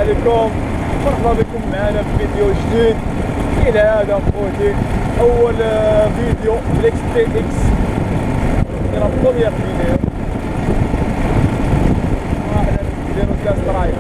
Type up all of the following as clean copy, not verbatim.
عليكم، مرحبا بكم معنا في فيديو جديد. الى هذا خوتي اول فيديو بالاكس تي اكس، لا بروميير فيديو واحد نديرو كاس درايف.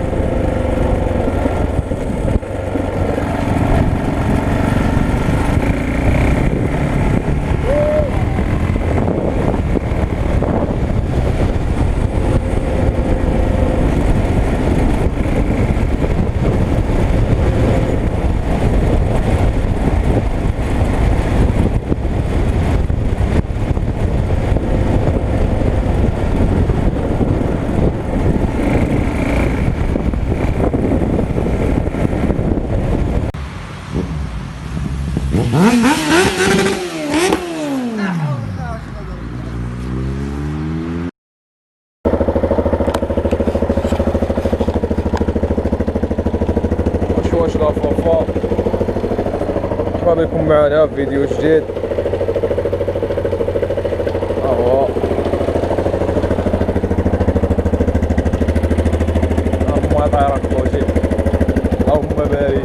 واش لا فوفا، مرحبا بكم معنا في فيديو جديد. هو اللهم طايرة خوتي، اللهم بارك.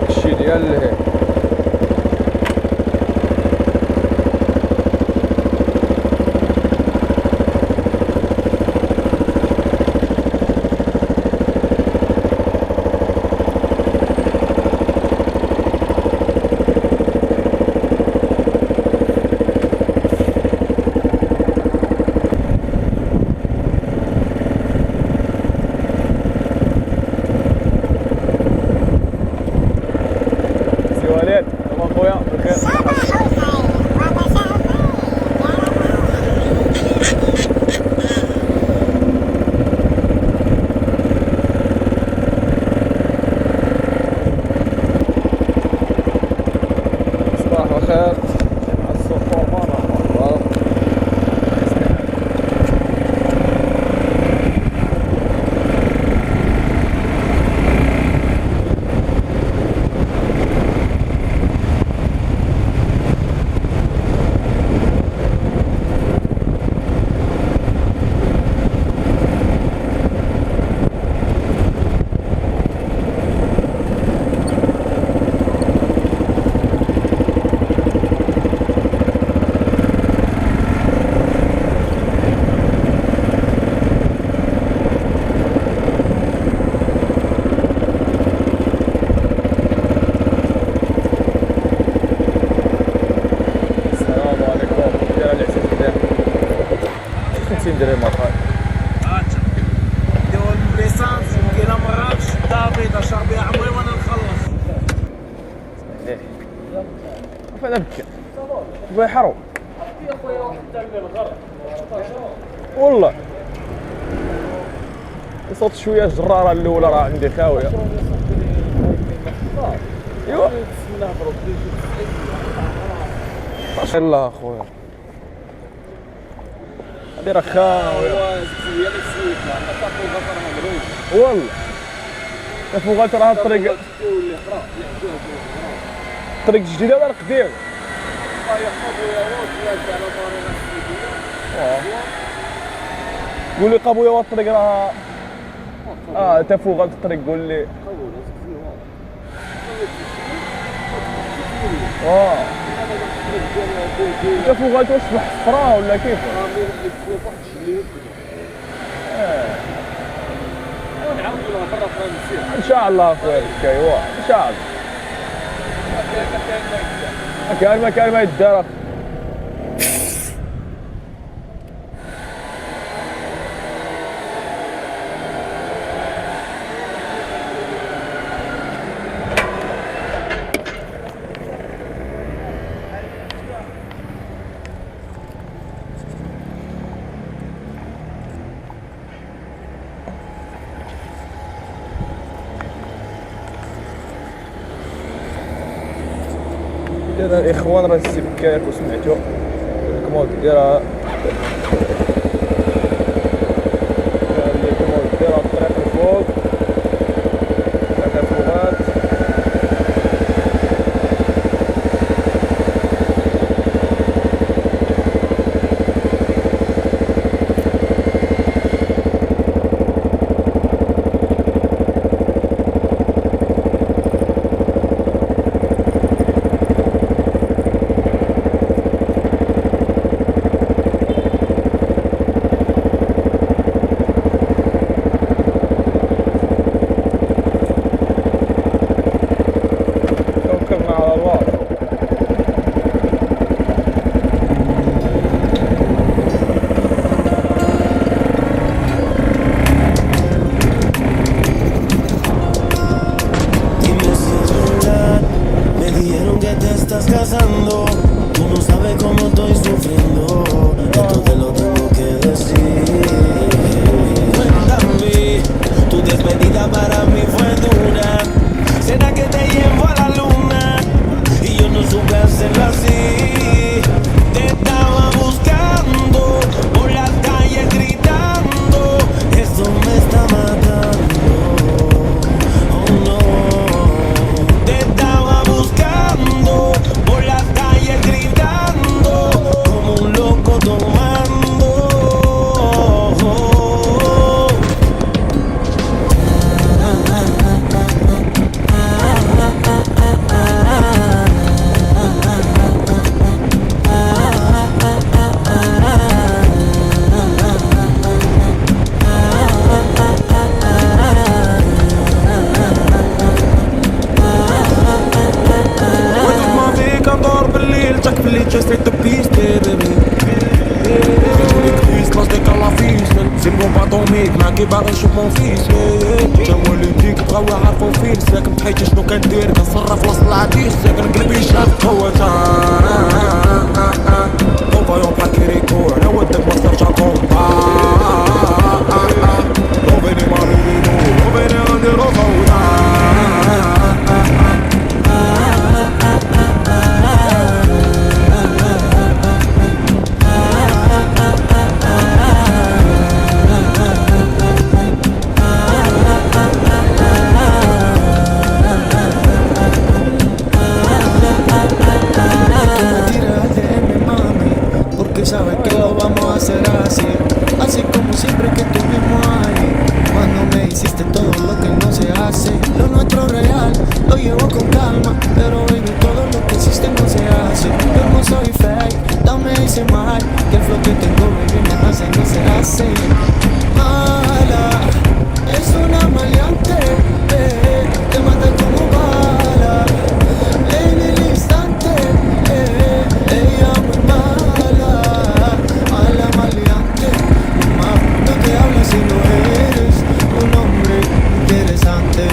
الشي ديال الهي ندير المطار. نديرو ليسانس كاينه مراكش دافيد شربي عمري وانا نخلص. ايه فانا بكا بحرو يا خويا واحد تاع الغرب والله صوت شويه الجراره الاولى راه عندي خاويه. ايوا بسم الله مبروك الله اخويا هادي راه خاويه. والله تفوغات راه الطريق الطريق الجديده ولا القديم؟ قول لي قابويا وا الطريق راه تفوغات الطريق قول لي. تفوغات واش محفره ولا كيف؟ ان شاء الله اخويا الكايوا ان شاء الله. كان ما يدار. دايره الاخوان راه السبكات وسمعتو الكمود دايره الطريق الفوق هذا فوغات باغي نشوف مون فيس تا هو اللي يديك بغاو يعرفو فين ساكن بحياتي شنو كندير كنصرف وسط العديس ساكن قلبي شاف هو تا كومبايون بحال كيريكو انا ودك مصدر تا كومبا روبيني ما بيبينو روبيني غنديرو فوضى Sabes que lo vamos a hacer así, así como siempre que estuvimos ahí. Cuando me hiciste todo lo que no se hace, lo nuestro real, lo llevo con calma. Pero baby, todo lo que hiciste no se hace. Yo no soy fake, dame ese mal, que el flow que tengo, baby, me hace, no se hace. Mala, es una maleante, te mata como bala, en el instante, ella muy mala. A la maleante, mamá, no te hablas si no eres un hombre interesante.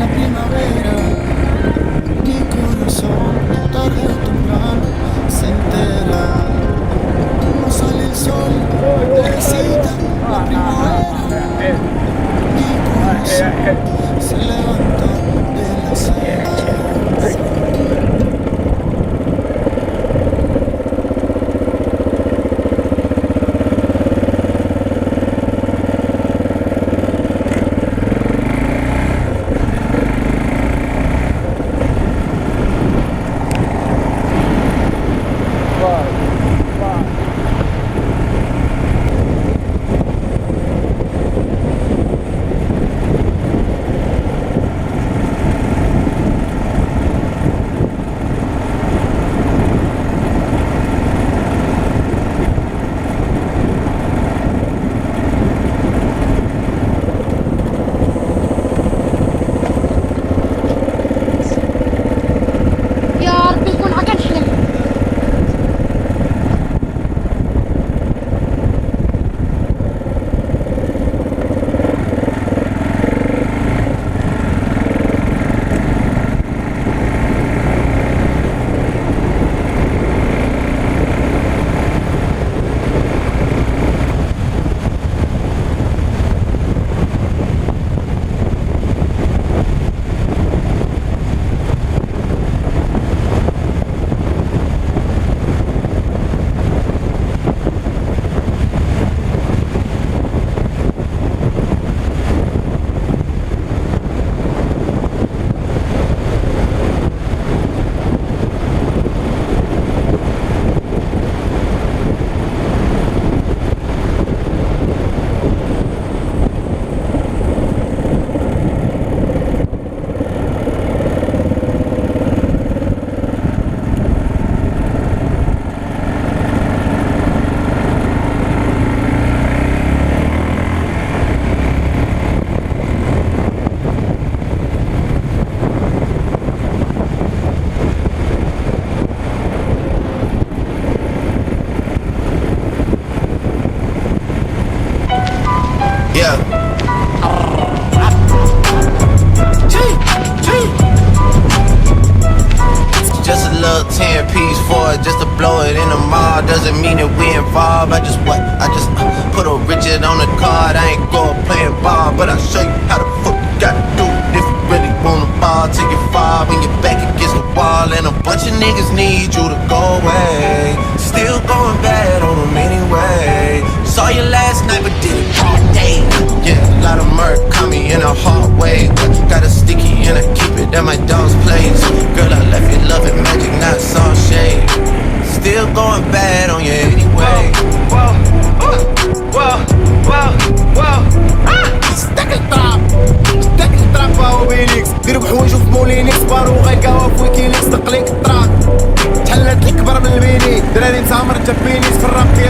La primavera, mi corazón tarde o temprano se entera. Como sale el sol, bebecita, la primavera, mi corazón se levanta de la sala. doesn't mean that we involved. I just put a Richard on the card. I ain't going playing ball, but I'll show you how the fuck you gotta do it if you really want a ball. Till you fall when you're back against the wall, and a bunch of niggas need you to go away. Still going bad on them anyway. Saw you last night, but did it all day. Yeah, a lot of murk caught me in a hard way. Got a sticky and I keep it at my dog's place. Girl, I left you loving magic, not soft shade. Still going bad on you anyway. Whoa, whoa, whoa, whoa, whoa. Stick it up.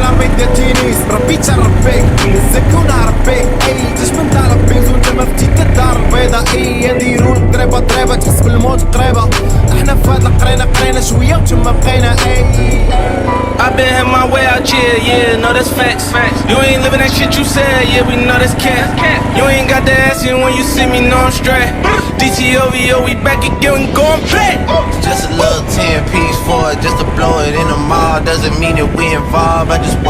ربيت ديال التنس ربيت ربيك الزكون ربيك اي جاش من دار ربي وانت ما فتيت الدار البيضاء اي نديرو القريبه ضريبه تحس بالموت قريبه احنا في هاد قرينا شويه وتما بقينا اي I've been had my way out here, yeah, no that's facts. You ain't living that shit you said, yeah, we know that's cat. You ain't got the ass in when you see me, no I'm straight. DTOVO, we back again, we going back. Just a little 10-piece for it, just to blow it in the mall. Doesn't mean that we involved. I just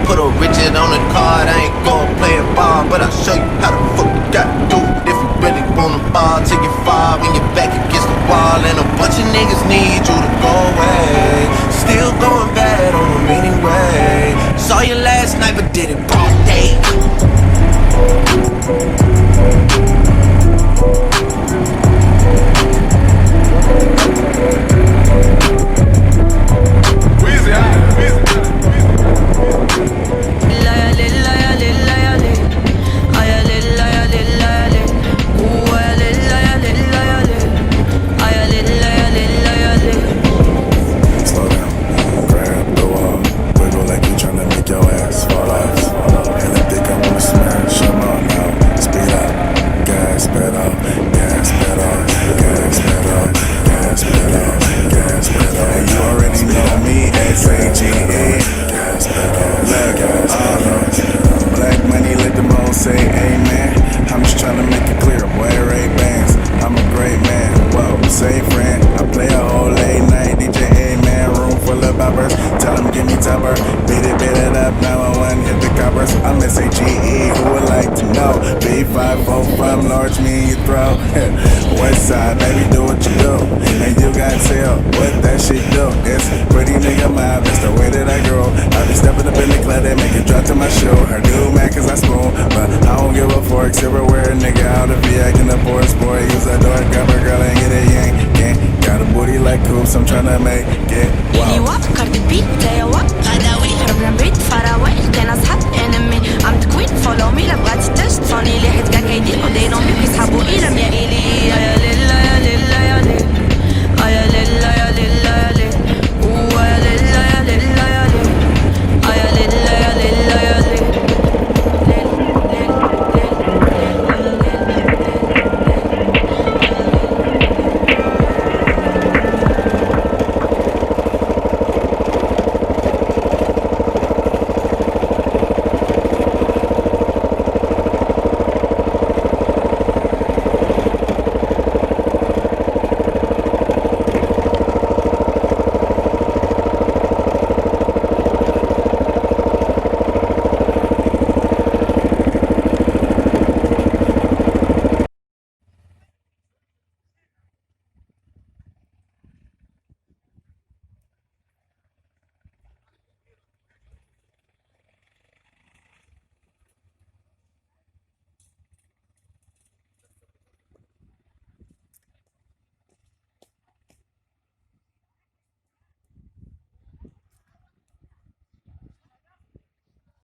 put a Richard on the card. I ain't gon' play a ball, but I'll show you how the fuck you gotta do it. If you really want a ball, take it far when you're back against the wall. And a bunch of niggas need you to go away. Still going bad on them anyway. Saw you last night, but did it broad day. I'm tryna make it. Wow.